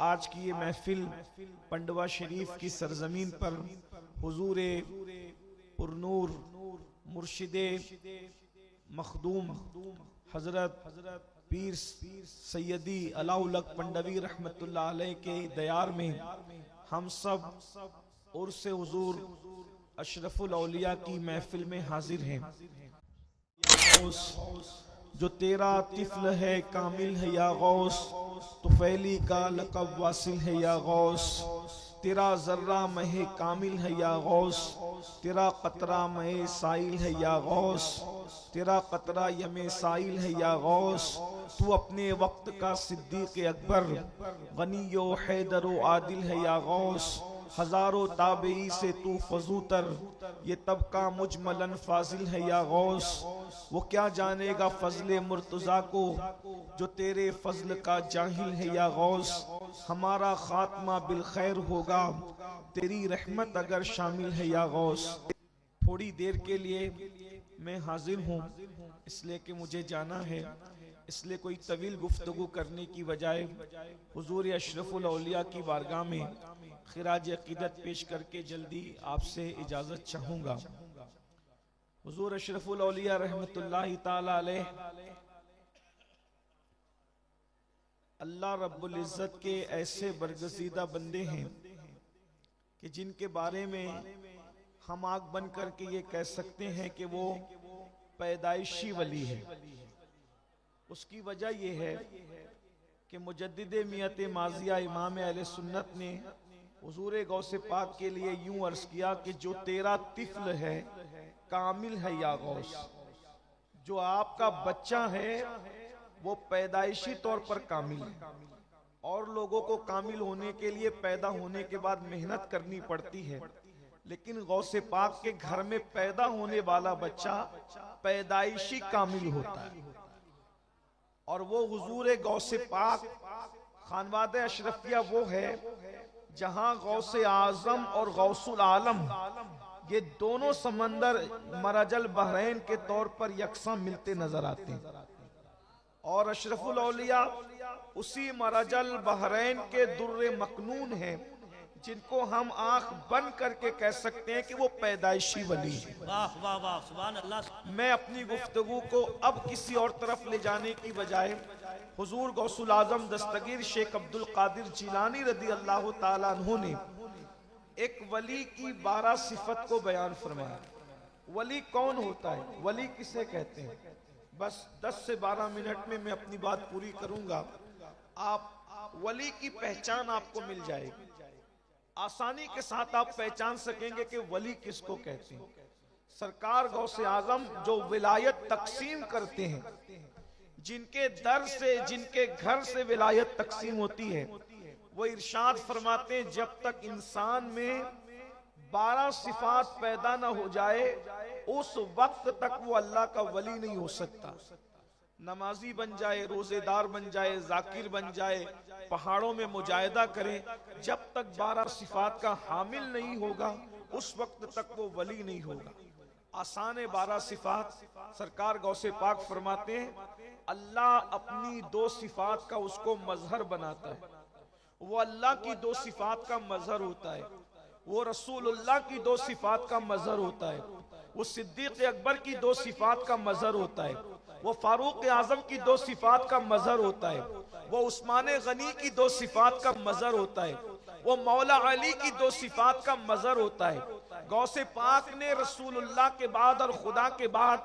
आज की ये महफिल पंडवा शरीफ की सरजमीन पर हुजूर पुरनूर मुर्शिदे मखदूम हजरत पीर सैयदी अलाउल हक पंडवी रहमतुल्लाह अलैह के दयार में हम सब उर्स हुजूर अशरफुल औलिया की महफिल में हाजिर हैं। जो तेरा तिफल है कामिल है या गौस, तुफैली का लक़ब वासिल है या गौस, तेरा जर्रा महे कामिल है या गौस, तेरा कतरा महे साइल है या गौस, तेरा कतरा यमे साइल है या गौस। तू अपने वक्त का सिद्दीक़ अकबर, गनीयो हैदरो आदिल है या गौस, हजारों ताबई से तू फजूतर, ये तबका मुजमलन फाजिल है या गौस। वो क्या जानेगा फजले मुर्तजा को, जो तेरे फजल का जाहिल है या गौस। हमारा खात्मा बिल खैर होगा, तेरी रहमत अगर शामिल है या गौस। थोड़ी देर के लिए मैं हाजिर हूँ, इसलिए कि मुझे जाना है, इसलिए कोई तवील गुफ्तगू करने की बजाय हुजूर अशरफुल औलिया की बारगाह में खिराज अकीदत पेश करके जल्दी आपसे इजाजत चाहूँगा। हुजूर अशरफुल औलिया रहमतुल्लाहि ताला अलैह अल्लाह रब्बुल इज़्ज़त के ऐसे बरगज़ीदा बंदे हैं कि जिनके बारे में हम आग बन करके ये कह सकते हैं कि वो पैदाइशी वली है। उसकी वजह यह है कि मुजद्दिदे मियत माजिया इमाम अहले सुन्नत ने हुजूर गौसे पाक के लिए यूं अर्ज किया कि जो तेरा तिफल है कामिल है या गौस, जो आपका बच्चा है वो पैदाइशी तौर पर कामिल है। और लोगों को कामिल होने के लिए पैदा होने के बाद मेहनत करनी पड़ती है, लेकिन गौसे पाक के घर में पैदा होने वाला बच्चा पैदाइशी कामिल होता है। और वो हुजूर गौसे पाक खानवादे अशरफिया वो है जहां गौसे आजम और गौसुल आलम ये दोनों समंदर मरजल बहरैन के तौर पर यकसा मिलते नजर आते हैं। और अशरफुल औलिया उसी मरजल बहरैन के दुर्रे मकनून हैं, जिनको हम आंख बंद करके कह सकते हैं कि वो पैदाइशी वली है। वाह वाह वाह, सुभान अल्लाह। मैं अपनी गुफ्तगू को अब किसी और तरफ ले जाने की बजाय हुजूर गौसुल आजम दस्तगीर शेख अब्दुल कादिर जिलानी रदी अल्लाह ताला अन्हु ने एक वली की 12 सिफत को बयान फरमाया। वली कौन होता है, वली किसे कहते हैं, बस 10 से 12 मिनट में मैं अपनी बात पूरी करूंगा। आप वली की पहचान आपको मिल जाएगी, आसानी के साथ आप पहचान सकेंगे कि वली किसको कहते हैं। सरकार गौसे आजम जो विलायत तकसीम करते हैं, जिनके दर से जिनके घर से विलायत तकसीम होती है, वो इरशाद फरमाते हैं जब तक इंसान में 12 सिफात पैदा ना हो जाए उस वक्त तक वो अल्लाह का वली नहीं हो सकता। नमाजी बन जाए, रोजेदार बन जाए, जाकिर बन जाए, पहाड़ों में मुजाहिदा करे, जब तक 12 सिफात का हामिल नहीं होगा उस वक्त तक वो वली नहीं होगा। आसान 12 सिफात सरकार गौसे पाक फरमाते हैं अल्लाह अपनी 2 सिफात का उसको मजहर बनाता है। वो अल्लाह की 2 सिफात का मजहर होता है, वो रसूलुल्लाह की 2 सिफात का मजहर होता है, वो सिद्दीक अकबर की 2 सिफात का मजहर होता है, वो फारूक आजम की 2 सिफात का मजहर होता है, वो उस्मान गनी की 2 सिफात का मजहर होता है, वो मौला अली की 2 सिफात का मजहर होता है। गौसे पाक ने रसूलुल्लाह के बाद और खुदा के बाद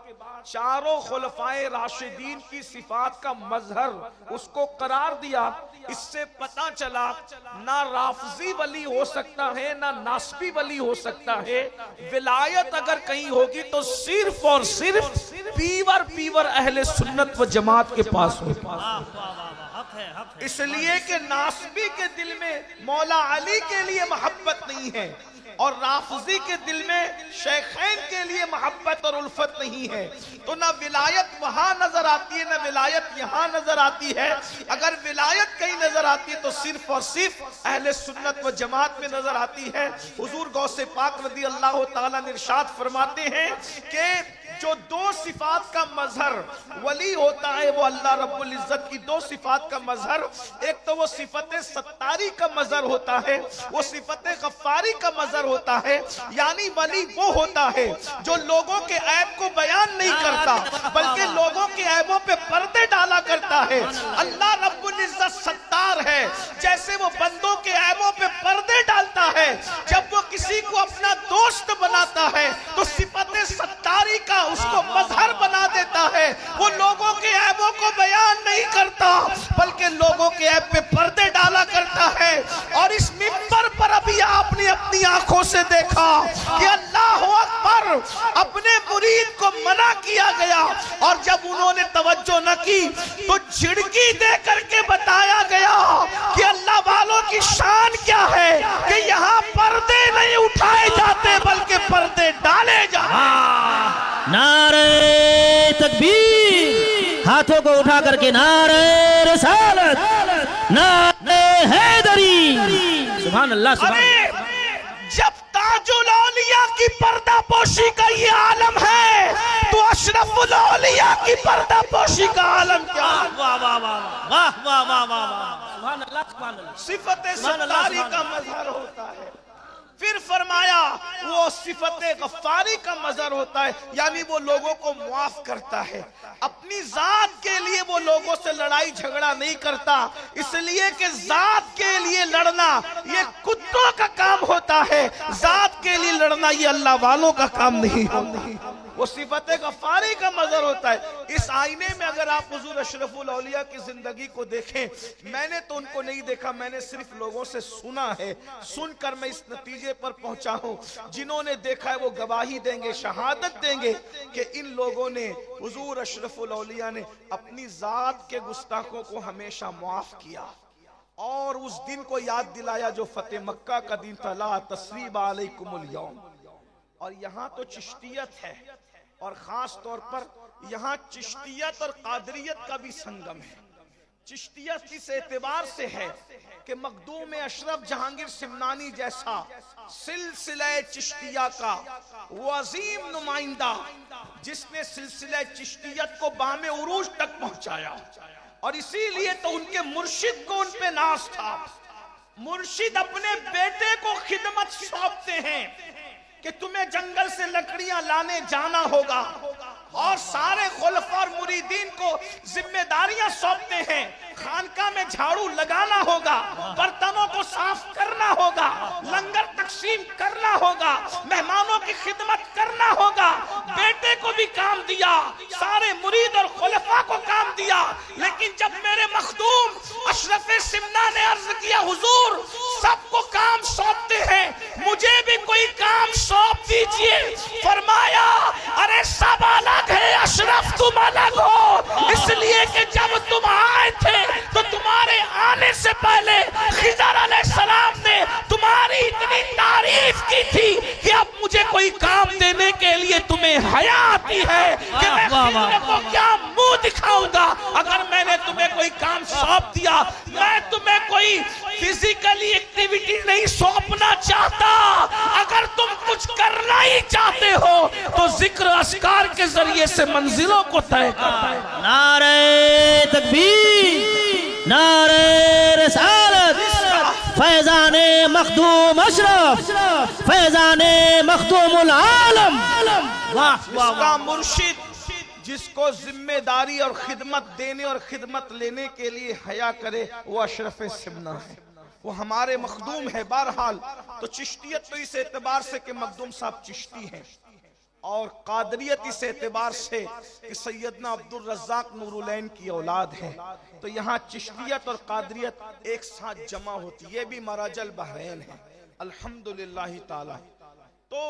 चारों खुलफाए राशिदीन की सिफात का मजहर उसको करार दिया। इससे पता चला ना राफजी वली हो सकता है ना नासबी वली हो सकता है। विलायत अगर कहीं होगी तो सिर्फ और सिर्फ पीवर अहले सुन्नत व जमात के पास होगी। इसलिए कि नासबी के दिल में मौला अली के लिए मोहब्बत नहीं है और राफजी के दिल में शेखैन के लिए मोहब्बत और उल्फत नहीं है, तो ना विलायत वहां नजर आती है ना विलायत यहां नजर आती है। अगर विलायत कहीं नजर आती है तो सिर्फ और सिर्फ अहले सुन्नत व जमात में नजर आती है। हुजूर गौसे पाक रदी अल्लाह ताला ने इरशाद फरमाते हैं कि जो दो सिफात का मजहर वली होता है वो अल्लाह रब्बुल इज्जत की दो सिफात का मजहर, एक तो वो सिफत सत्तारी का मजहर होता है, वो सिफत गफ्फारी का मजहर होता है। यानी वली वो होता है जो लोगों के ऐब को बयान नहीं करता बल्कि लोगों के ऐबों पे पर्दे डाला करता है। अल्लाह रब्बुल इज्जत सत्तार है, जैसे वो बंदों के ऐबों पे पर्दे डालता है। जब वो किसी को अपना दोस्त बनाता है तो सिफत सत्तारी का उसको मजहर बना देता है। वो लोगों के ऐबों को बयान नहीं करता बल्कि लोगों के ऐब पे पर्दे डाला करता है। और इस मिंबर पर अभी आपने अपनी आंखों से देखा कि अल्लाह अकबर अपने मुरीद को मना किया गया, और जब उन्होंने तवज्जो न की तो झिड़की दे करके बताया गया कि अल्लाह वालों की शान क्या है कि यहाँ पर्दे नहीं उठाए जाते बल्कि पर्दे डाले जाते। नारे तकबीर, हाथों को उठा करके नारे रिसालत, नारे हैदरी। सुभान अल्लाह, सुभान अल्लाह। जब ताजुल औलिया की पर्दापोशी का ये आलम है तो अशरफुल औलिया की पर्दापोशी का आलम क्या? वाह वाह वाह वाह वाह वाह वाह वाह, सुभान अल्लाह, सुभान अल्लाह। सिफत सत्तारी का मजहर होता है। फिर फरमाया वो सिफत गफ्फारी का मजहर होता है, यानी वो लोगों को मुआफ करता है। अपनी जात के लिए वो लोगों से लड़ाई झगड़ा नहीं करता, इसलिए कि जात के लिए लड़ना ये कुत्तों का काम होता है, जात के लिए लड़ना ये अल्लाह वालों का काम नहीं होता। वो सिफत गफ्फारी का मजहर होता है। इस आईने में अगर आप हुजूर अशरफुल औलिया की जिंदगी को देखें, मैंने तो उनको नहीं देखा, मैंने सिर्फ लोगों से सुना है, सुनकर मैं इस नतीजे पर पहुंचा हूं। जिन्होंने देखा है वो गवाही देंगे, शहादत देंगे कि इन लोगों ने हुजूर अशरफुल औलिया ने अपनी जात के गुस्ताखों को हमेशा माफ किया और उस दिन को याद दिलाया जो फतेह मक्का का दिन था, ला तस्रीब अलैकुमुल यौम। और यहाँ तो चिश्तियत है और खास तौर पर यहाँ चिश्तियत और कादरियत का भी संगम है। चिश्तियत इस एतबार से है कि मखदूम अशरफ जहांगीर सिमनानी जैसा सिलसिला चिश्तिया का वो अजीम नुमाइंदा जिसने सिलसिला चिश्तियत को बामे उरूज तक पहुंचाया, और इसीलिए तो उनके मुर्शिद को उन पे नाज था। मुर्शिद अपने बेटे को खिदमत सौंपते हैं कि तुम्हें जंगल से लकड़ियां लाने जाना होगा, और सारे खुलफा और मुरीदीन को जिम्मेदारियां सौंपते हैं। खानका में झाड़ू लगाना होगा, बर्तनों को साफ करना होगा, लंगर तकसीम करना होगा, मेहमानों की खिदमत करना होगा। बेटे को भी काम दिया, सारे मुरीद और खुलफा को काम दिया। लेकिन जब मेरे मखदूम अशरफ सिमना ने अर्ज किया हुजूर सबको काम सौंपते हैं, मुझे भी कोई काम सौंप दीजिए, फरमाया अरे सब अलग है, अशरफ तुम अलग हो, इसलिए कि जब तुम आए थे तो तुम्हारे आने से पहले खिजर अलैहिस्सलाम ने तुम्हारी इतनी तारीफ की थी कि अब मुझे कोई काम देने के लिए तुम्हें हया आती है कि मैं खिजर को क्या मुंह दिखाऊंगा। अगर मैंने तुम्हें कोई काम सौंप दिया, मैं तुम्हें कोई फिजिकली एक्टिविटी नहीं सौंपना चाहता। अगर तुम कुछ करना ही चाहते हो तो जिक्र अस्कार के जरिए से मंजिलों को तय करो। नारे तकबीर, नारे रिसालत, फैजाने मखदूम अशरफ, फैजाने मखदूमुल आलम। वाह वाह, मुर्शिद जिसको जिम्मेदारी और खिदमत देने और खिदमत लेने के लिए हया करे वो अशरफ सिमना है, वो हमारे मखदूम है। बहरहाल तो चिश्तियत तो इस एतबार से कि मखदूम साहब चिश्ती हैं, और कादरियत इस एतबार से कि सैयदना अब्दुल रज़्ज़ाक नूरुलैन की औलाद है। तो यहाँ चिश्तियत और कादरियत एक साथ जमा होती है, ये भी मराजल बहरैन है अल्हम्दुलिल्लाह ताला। तो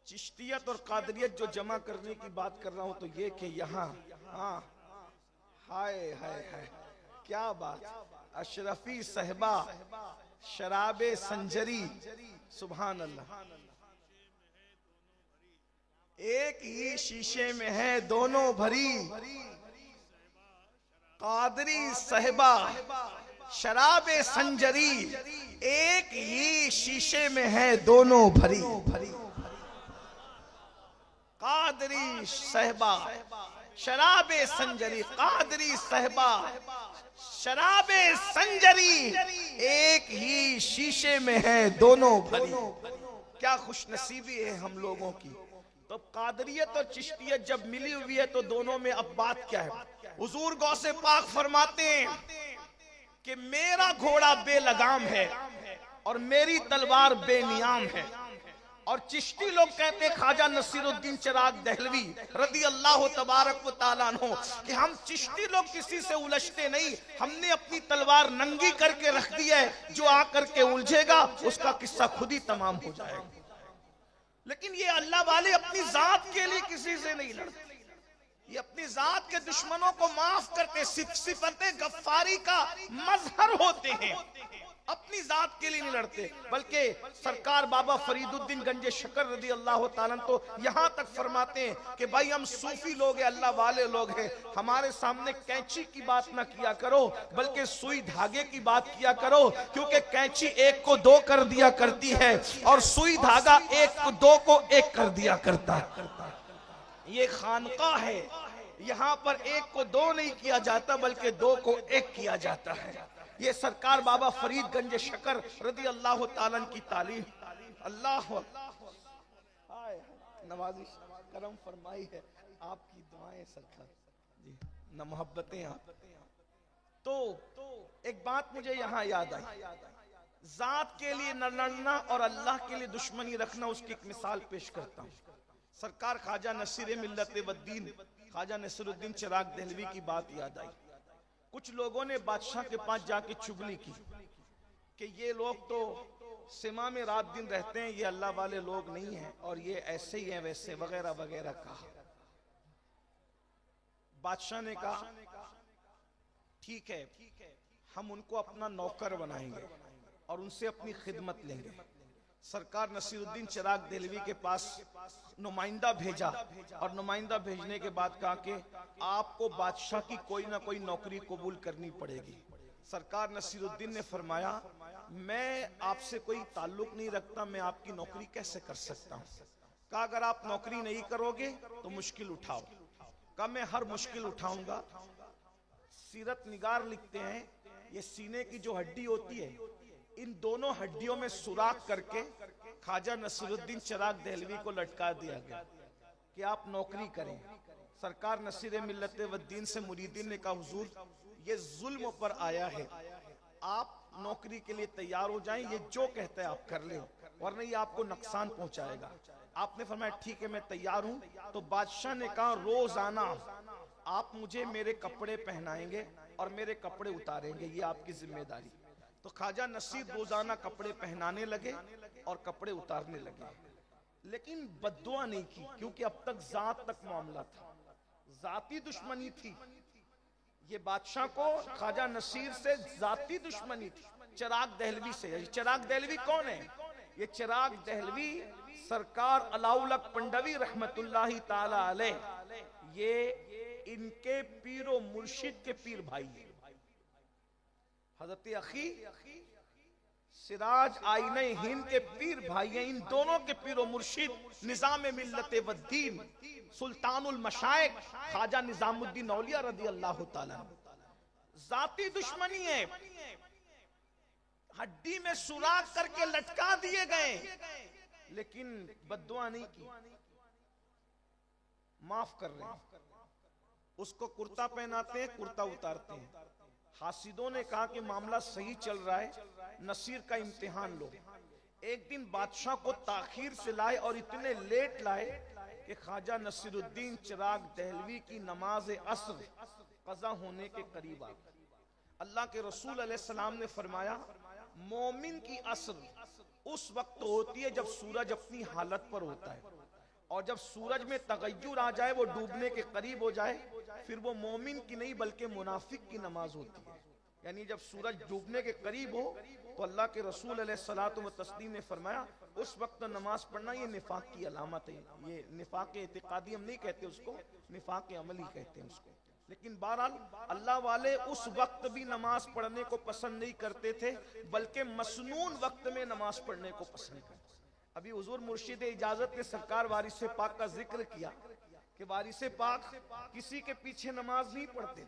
चिश्तियत और कादरियत जो जमा करने की बात कर रहा हूं तो ये कि यहाँ हाय हाय हाय क्या बात, अशरफी सहबा शराबे संजरी, सुभान अल्लाह। एक ही शीशे में है दोनों भरी, कादरी सहबा शराबे संजरी, एक ही शीशे में है दोनों भरी। कादरी सहबा शराबे संजरी, कादरी सहबा शराबे संजरी, एक ही शीशे में है दोनों भरी। क्या खुशनसीबी है हम लोगों की। तो कादरियत और चिश्तियत जब मिली हुई है तो दोनों में अब बात क्या है। हुजूर गौसे पाक फरमाते हैं कि मेरा घोड़ा बेलगाम है और मेरी तलवार बेनियाम है। और चिश्ती लोग कहते ख्वाजा नसीरुद्दीन चिराग दहलवी रदी अल्लाह तबारक व तआला अन्हु कि हम चिश्ती लोग किसी से उलझते नहीं, हमने अपनी तलवार नंगी करके रख दी है, जो आकर के उलझेगा उसका किस्सा खुद ही तमाम हो जाएगा। लेकिन ये अल्लाह वाले अपनी जात के लिए किसी से नहीं लड़ते, ये अपनी जात के दुश्मनों को माफ करते, सिफते गफ्फारी का मजहर होते हैं, अपनी जात के लिए नहीं लड़ते। बल्कि सरकार बाबा फरीदुद्दीन गंजे शकर रदी अल्लाह ताला तो यहां तक फरमाते हैं कि भाई हम सूफी लोग हैं, अल्लाह वाले लोग हैं, हमारे सामने कैंची की बात ना किया करो बल्कि सुई धागे की बात किया करो, क्योंकि कैंची एक को दो कर दिया करती है और सुई धागा एक को दो को एक कर दिया करता है। ये खानका है, यहाँ पर एक को दो नहीं किया जाता बल्कि दो को एक किया जाता है। ये सरकार बाबा फरीद गंज शकर रदी अल्लाह ताला की तालीम। अल्लाह नवाजी करम फरमाई है, आपकी दुआएं सरकार जी, न मोहब्बतें आप। तो एक बात मुझे यहाँ याद आई, जात के लिए न लड़ना और अल्लाह के लिए दुश्मनी रखना, उसकी एक मिसाल पेश करता हूँ। सरकार ख्वाजा नसीर मिल्लत वद्दीन ख्वाजा नसीरुद्दीन चिराग दहलवी की बात याद आई। कुछ लोगों ने बादशाह के पास जाके चुगली की कि ये लोग तो सिमा में रात दिन रहते हैं, ये अल्लाह वाले लोग नहीं हैं और ये ऐसे ही हैं वैसे वगैरह वगैरह कहा। बादशाह ने कहा ठीक है, हम उनको अपना नौकर बनाएंगे और उनसे अपनी खिदमत लेंगे। सरकार नसीरुद्दीन चिराग दहलवी के पास नुमाइंदा भेजा और नुमाइंदा भेजने के बाद कहा कि आपको बादशाह की कोई ना कोई नौकरी कबूल करनी पड़ेगी। सरकार नसीरुद्दीन ने फरमाया मैं आपसे कोई ताल्लुक नहीं रखता, मैं आपकी नौकरी कैसे कर सकता हूँ। कहा अगर आप नौकरी नहीं करोगे तो मुश्किल उठाओ। कहा मैं हर मुश्किल उठाऊंगा। सीरत निगार लिखते हैं ये सीने की जो हड्डी होती है, इन दोनों हड्डियों में सुराख करके ख्वाजा नसीरुद्दीन चिराग दहलवी को लटका दिया गया कि आप नौकरी करें। सरकार नसीर मिल्लत वद्दीन से मुरीदीन ने कहा हुजूर ये जुल्म पर आया है, आप नौकरी के लिए तैयार हो जाएं, ये जो कहता है आप कर लें वरना ये आपको नुकसान पहुंचाएगा। आपने फरमाया ठीक है मैं तैयार हूं। तो बादशाह ने कहा रोजाना आप मुझे मेरे कपड़े पहनाएंगे और मेरे कपड़े उतारेंगे, ये आपकी जिम्मेदारी। तो ख्वाजा नसीर रोजाना कपड़े पहनाने लगे और कपड़े उतारने लगे, लेकिन बद्दुआ नहीं की क्योंकि अब तक जात तक मामला था, जाती दुश्मनी थी। ये बादशाह को ख्वाजा नसीर से जाती दुश्मनी थी, चिराग दहलवी से। चिराग दहलवी कौन है? ये चिराग दहलवी सरकार अलाउल हक पंडवी रहमतुल्लाहि ताला अलैह, ये इनके पीरो मुर्शिद के पीर भाई है। हजरत अखी सिराज आईने हिंद के पीर भाई हैं। इन दोनों के पीरो मुर्शिद निजाम मिल्लत वद्दीन सुल्तानुल मशाइख ख्वाजा निजामुद्दीन औलिया रदी अल्लाह ताला। जाती दुश्मनी है, हड्डी में सुराख करके लटका दिए गए, लेकिन बद्दुआ नहीं की, माफ कर रहे हैं। उसको कुर्ता पहनाते हैं, कुर्ता उतारते हैं। हासिदों ने कहा कि मामला सही चल रहा है, नसीर का इम्तिहान लो। एक दिन बादशाह को ताखीर से लाए और इतने लेट लाए कि ख्वाजा नसीरुद्दीन चिराग दहलवी की नमाज असर कज़ा होने के करीब आ गई। अल्लाह के रसूल अलैहिस्सलाम ने फरमाया मोमिन की असर उस वक्त होती है जब सूरज अपनी हालत पर होता है, और जब सूरज में तगय्युर आ जाए, वो डूबने के करीब हो जाए, फिर वो मोमिन की नहीं बल्कि मुनाफिक की नमाज होती है। यानी जब सूरज डूबने के करीब हो तो अल्लाह के रसूल अलैहिस्सलातु व तस्लीम ने फरमाया उस वक्त नमाज पढ़ना ये निफाक की अलामत है। ये निफाक इतिकादी हम नहीं कहते उसको, निफाक अमली कहते हैं उसको। लेकिन बहरहाल अल्लाह वाले उस वक्त भी नमाज पढ़ने को पसंद नहीं करते थे, बल्कि मसनून वक्त में नमाज पढ़ने को पसंद करते। अभी हुजूर मुर्शिद इजाजत ने सरकार वारिस पाक का जिक्र किया कि वारिस पाक किसी के पीछे नमाज नहीं पढ़ते,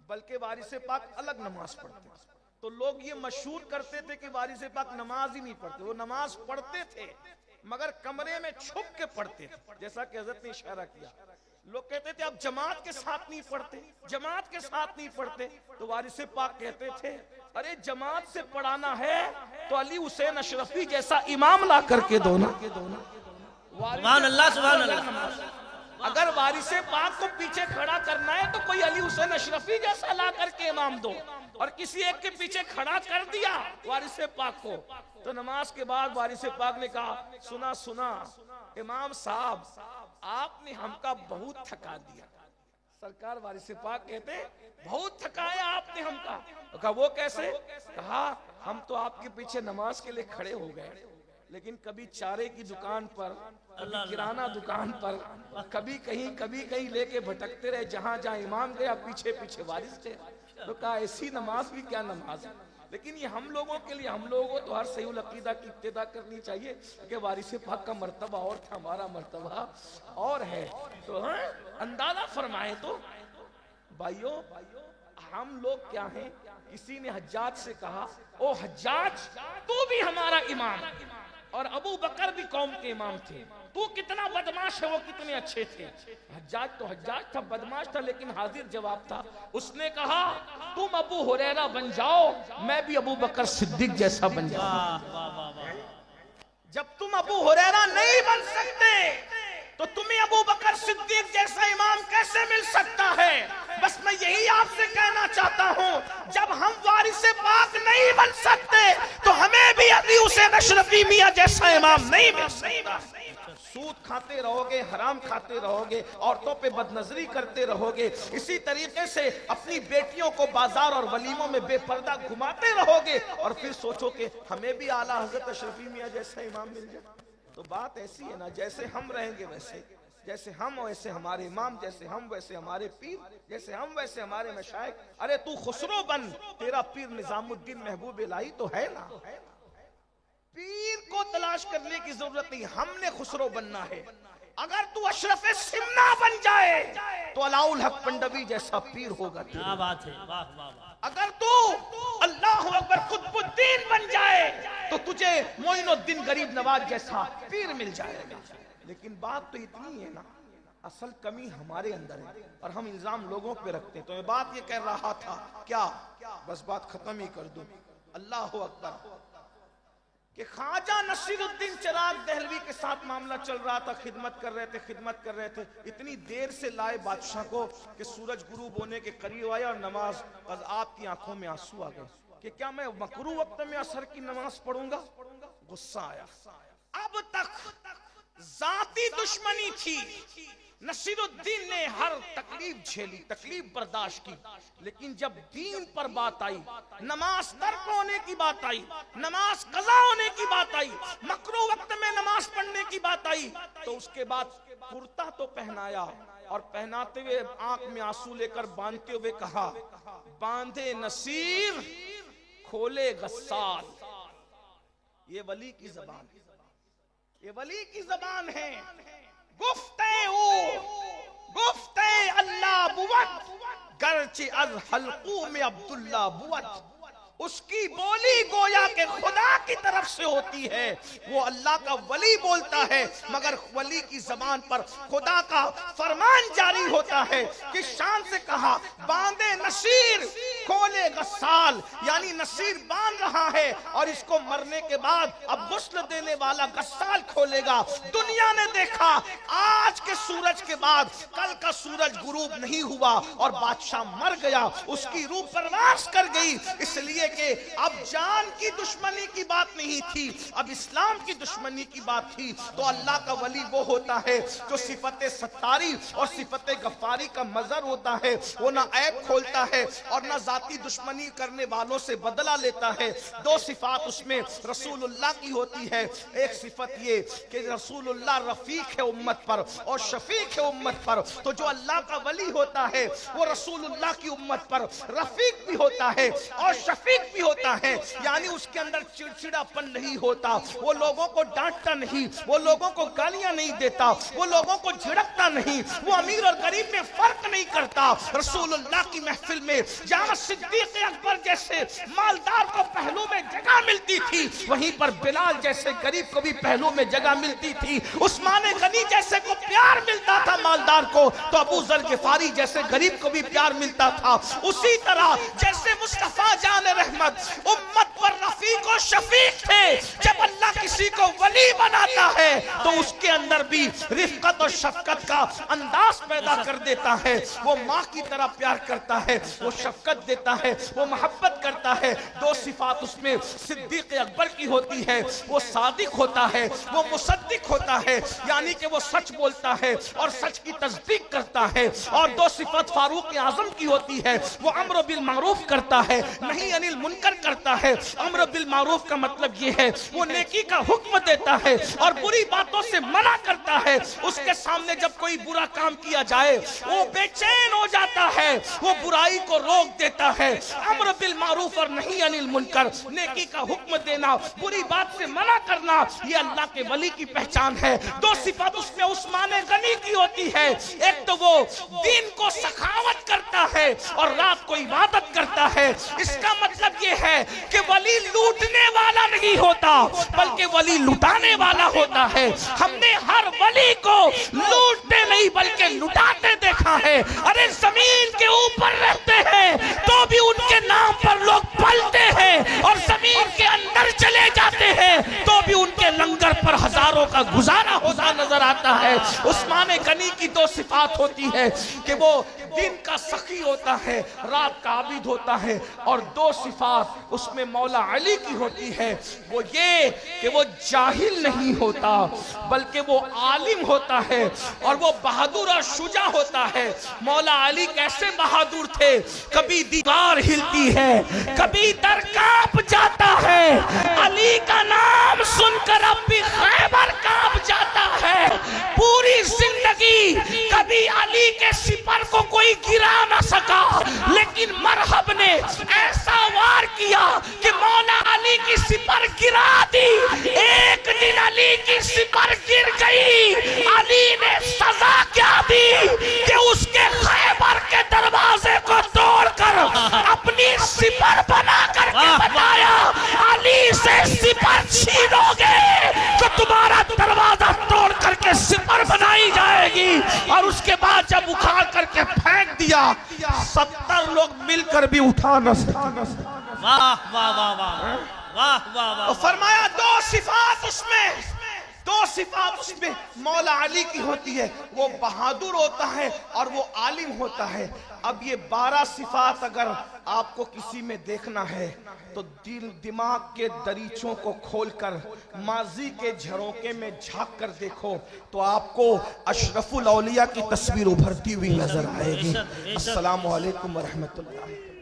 बल्कि वारिस पाक अलग नमाज पढ़ते। तो लोग ये मशहूर करते थे कि वारिस पाक नमाज ही नहीं पढ़ते, वो नमाज पढ़ते थे मगर कमरे में छुप के पढ़ते थे, जैसा कि हजरत ने इशारा किया। लोग कहते थे अब जमात के साथ नहीं पढ़ते, जमात के साथ नहीं पढ़ते। तो वारिस पाक कहते थे अरे जमात से पढ़ाना है तो अली हुसैन अशरफी जैसा इमाम ला करके दो ना। सुभान अल्लाह, सुभान अल्लाह। अगर वारिस पाक को पीछे खड़ा करना है तो कोई अली हुसैन अशरफी जैसा ला करके इमाम दो, और किसी एक के पीछे खड़ा कर दिया वारिस पाक को। तो नमाज के बाद वारिस पाक ने कहा सुना सुना इमाम साहब आपने हमका बहुत थका दिया। सरकार वारिस पाक कहते बहुत थकाया आपने हमका। तो कहा वो कैसे? कहा हम तो आपके पीछे नमाज के लिए खड़े हो गए, लेकिन कभी चारे की दुकान पर, कभी किराना दुकान पर, कभी कहीं लेके भटकते रहे, जहां जहां इमाम गया पीछे पीछे वारिस थे। तो कहा ऐसी नमाज भी क्या नमाज है। लेकिन ये हम लोगों के लिए, हम लोगों को तो हर सही अकीदा की इब्तिदा करनी चाहिए कि वारिस पाक का मर्तबा और था, हमारा मर्तबा और है। तो अंदाजा फरमाए तो भाइयों हम लोग क्या हैं। किसी ने हज्जाज से कहा ओ हज्जाज तू भी हमारा इमाम, और अबू बकर भी कौम के इमाम थे, तू कितना बदमाश है, वो कितने अच्छे थे। हज्जाज तो हज्जाज था, बदमाश था, लेकिन हाजिर जवाब था। उसने कहा तुम अबू हुरैरा बन जाओ, मैं भी अबू बकर सिद्दीक जैसा बन जाऊं। जब तुम अबू हुरैरा नहीं बन सकते तो तुम्हें अबू बकर सिद्दीक जैसा इमाम कैसे मिल सकता है। बस मैं यही आपसे कहना चाहता हूं, जब हम वारिस पाक नहीं बन सकते तो हमें भी अली हुसैन अशरफी मियां जैसा इमाम नहीं मिल सकता। सूद खाते रहोगे, हराम खाते रहोगे, औरतों पे बदनजरी करते रहोगे, इसी तरीके से अपनी बेटियों को बाजार और वलीमों में बेपर्दा घुमाते रहोगे, और फिर सोचो कि हमें भी आला हजरत अशरफी मियां जैसा इमाम मिल जाए। तो बात ऐसी है ना, जैसे हम रहेंगे वैसे, जैसे हम वैसे हमारे इमाम, जैसे हम वैसे हमारे पीर, जैसे हम वैसे हमारे मशाइख। अरे तू खुसरो बन, तेरा पीर निजामुद्दीन महबूब इलाही तो है ना। पीर को तलाश करने की जरूरत नहीं, हमने खुसरो बनना है। अगर तू अशरफ सिमना बन जाए तो अलाउल हक पंडवी जैसा पीर होगा। क्या बात है, वाह वाह वाह। अगर तू अल्लाह अकबर कुतुबुद्दीन बन जाए तो तुझे मोइनुद्दीन गरीब नवाज जैसा पीर मिल जाएगा। लेकिन बात तो इतनी है ना, असल कमी हमारे अंदर है और हम इल्जाम लोगों पे रखते हैं। तो मैं बात ये कह रहा था, क्या बस बात खत्म ही कर दूं। अल्लाह अकबर कि ख्वाजा नसीरुद्दीन चिराग दहलवी के साथ मामला चल रहा था, खिदमत कर रहे थे। इतनी देर से लाए बादशाह को कि सूरज गुरूब होने के करीब आया और नमाज, आपकी आंखों में आंसू आ गए कि क्या मैं मकरू वक्त में असर की नमाज पढ़ूंगा। गुस्सा आया। अब तक जाती दुश्मनी थी, नसीरुद्दीन ने हर तकलीफ झेली, तकलीफ बर्दाश्त की, लेकिन जब दीन पर बात आई, नमाज तर्क होने की बात आई, नमाज कज़ा होने की बात आई, मकरू वक्त में नमाज पढ़ने की बात आई, तो उसके बाद कुर्ता तो पहनाया और पहनाते हुए आंख में आंसू लेकर बांधते हुए कहा, बांधे नसीर खोले गस्साल। ये वली की जबान, ये वली की जबान है। गुफ्ते अल्लाह बुवत गर्चे अज हल्कू में अब्दुल्ला बुवत। उसकी बोली गोया के खुदा की तरफ से होती है, वो अल्लाह का वली बोलता है, मगर वली की जबान पर खुदा का फरमान जारी होता है कि शान से कहा, बांधे नसीर खोले गस्साल, यानी नसीर बांध रहा है और इसको मरने के बाद अब गुस्ल देने वाला गस्साल खोलेगा। दुनिया ने देखा आज के सूरज के बाद कल का सूरज गुरूब नहीं हुआ और बादशाह मर गया, उसकी रूह परवास कर गई, इसलिए कि अब जान की दुश्मनी की बात नहीं थी, अब इस्लाम की दुश्मनी की बात थी। तो अल्लाह का वली वो होता है जो सिफत सत्तारी और सिफत गफ्फारी का मजर होता है, वो ना ऐब खोलता है और ना ज़ाती दुश्मनी करने वालों से बदला लेता है। दो सिफात उसमें रसूलुल्लाह की होती है। एक सिफत ये कि रसूलुल्लाह रफीक है उम्मत पर और शफीक है उम्मत पर। तो जो अल्लाह का वली होता है वो रसूलुल्लाह की उम्मत पर रफीक भी होता है और शफीक भी होता है, यानी उसके अंदर चिड़चिड़ापन नहीं होता, वो लोगों को डांटता नहीं, वो लोगों को गालियां नहीं देता, वो लोगों को झिड़कता नहीं, वो अमीर और गरीब में फर्क नहीं करता। रसूलुल्लाह की महफिल में जहां सिद्दीक अकबर जैसे मालदार को पहलू में जगह मिलती थी, वहीं पर बिलाल जैसे गरीब को भी पहलू में जगह मिलती थी। उस्मान गनी जैसे को प्यार मिलता था मालदार को, तो अबू जर गिफारी जैसे गरीब को भी प्यार मिलता था। उसी तरह जैसे मुस्तफा जान रहमत उम्मत पर रफीक और शफीक थे, जब अल्लाह किसी को वली बनाता है तो उसके अंदर भी रिफ़क़त और शफ़क़त का अंदाज पैदा कर देता है। वो माँ की तरह प्यार करता है, वो शफ़क़त देता है, वो मोहब्बत करता है। दो सिफात उसमें सिद्दीक़ अकबर की होती है, वो सादिक होता है, वो मुसद्दिक होता है, यानी कि वो सच बोलता है और सच की तस्दीक करता है। और दो सिफत फारूक आज़म की होती है, वो अम्र बिल मारूफ करता है, नहीं अनिल मुनकर करता है। अम्र बिल मारूफ का मतलब ये है वो नेकी का हुक्म देता है और बुरी बातों से मना करता है। उसके सामने जब कोई बुरा काम किया जाए वो बेचैन हो जाता है, वो बुराई को रोक देता है। अम्र बिल मारूफ और नहीं अनिल मुनकर, नेकी का हुक्म देना, बुरी बात से मना करना, ये अल्लाह के वली की पहचान है। दो सिफत उसमें उस्मान गनी की होती है, एक तो वो दिन को सखावत करता है और रात को इबादत करता है। इसका मतलब ये है कि वली लूटने वाला नहीं होता बल्कि वली लुटाने वाला होता है। हमने हर वली को लूटते नहीं बल्कि लुटाते देखा है। अरे जमीन के ऊपर रहते हैं तो भी उनके नाम पर लोग पलते हैं और जमीन के अंदर चले जाते हैं तो भी उनके लंगर पर हजारों का गुजारा होता नजर आता है। उस्मान गनी की दो सिफात होती है कि वो दिन का सखी होता है, रात का आबिद होता है। और दो सिफात उसमें मौला अली की होती है, वो ये कि वो जाहिल नहीं होता बल्कि वो आलिम होता है और वो बहादुर और शुजा होता है। मौला अली कैसे बहादुर थे, कभी दीवार हिलती है, कभी दर कांप जाता है। अली का नाम सुनकर अब भी खैबर कांप जाता है। पूरी जिंदगी कभी अली के सिपर को कोई गिरा ना सका, लेकिन मरहब ने ऐसा वार किया कि मौला अली की सिपर गिरा दी। एक दिन अली की सिपर गिर गई, अली ने सजा क्या दी कि उसके खैबर के दरवाजे को तोड़कर अपनी सिपर बना करके बताया, अली से सिपर छीनोगे तो तुम्हारा दरवाजा तोड़ करके सिपर बनाई जाएगी। और उसके बाद जब उखाड़ करके फेंक दिया, 70 लोग मिलकर भी उठा न सके। वाह वाह वाह वाह वाह वाह वाह। फरमाया दो सिफात उसमें मौला अली की होती है, वो बहादुर होता है और वो आलिम होता है। अब ये 12 सिफात अगर आपको किसी में देखना है तो दिल दिमाग के दरीचों को खोलकर माजी के झरोके में झांक कर देखो तो आपको अशरफुल औलिया की तस्वीर उभरती हुई नजर आएगी। अस्सलामु अलैकुम व रहमतुल्लाह।